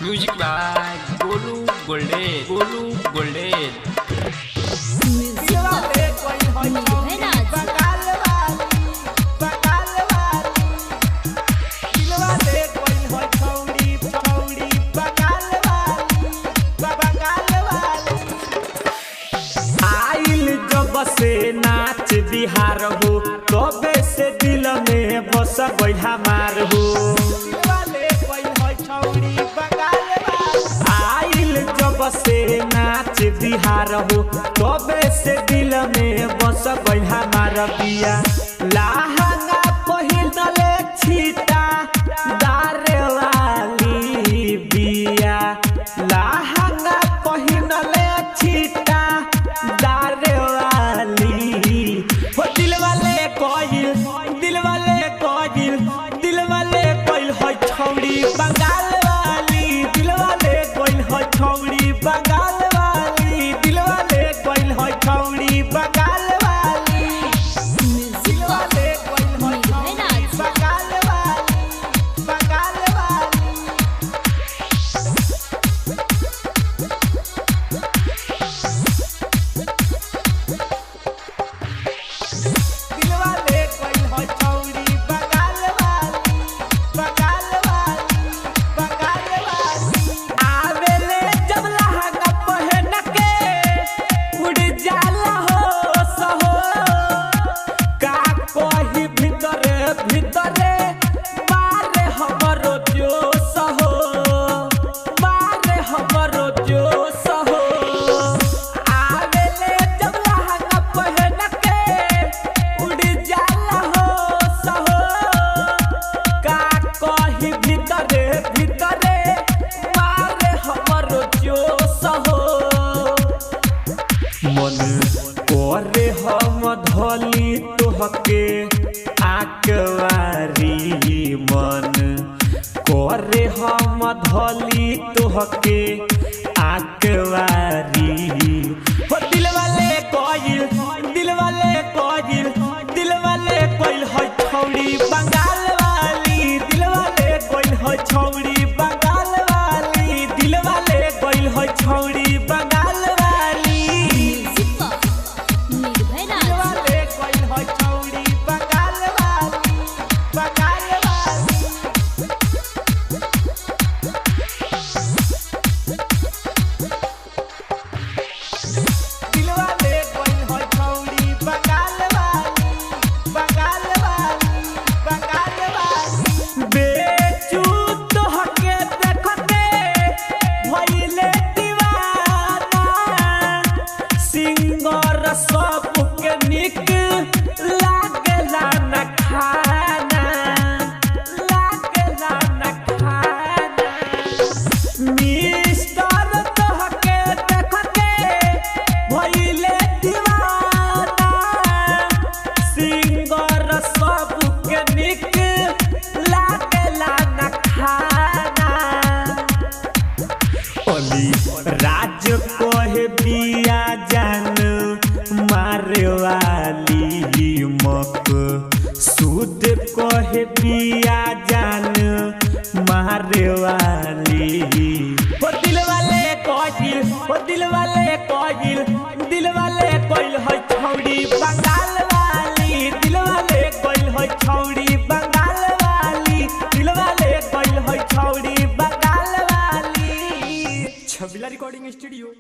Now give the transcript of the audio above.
Music by Golu golden से नाच बिहार हो तबे से दिल में बस बैठा मार हो आइल जब से नाच बिहार हो तबे से दिल में बस बैठा मार बिया लहंगा पहिनले छीटा दारे वाली बिया लहंगा पहिनले छीटा दारे बंगाल वाली दिल वाले कोई है छौड़ी बंगाल वाली दिल वाले कोई है छौड़ी बंगाल वाली दिल वाले कोई है छौड़ी बंगाल वाली दिल वाले कोई है छौड़ी बंगाल मन करे हम धली तोहके आकवारी मन करे हम धली तोहके आकवारी हो दिल वाले कोइल है छौड़ी बंगाल वाली दिल वाले कोइल है छौड़ी बंगाल वाली दिल वाले कोइल है छौड़ी बंगाल सब के निक लागला न खाना मिस्टर तोहके देखते भइले दीवाना सिंगर सब के निक लागला न खाना अली राज कहे बिया जान मारे वाली मक सूद कहे बिया जान मारे वाली हो दिल वाले कोइल है छौड़ी बंगाल वाली दिल वाले कोइल है छौड़ी बंगाल वाली दिल वाले कोइल है छौड़ी बंगाल वाली छबिला रिकॉर्डिंग स्टूडियो।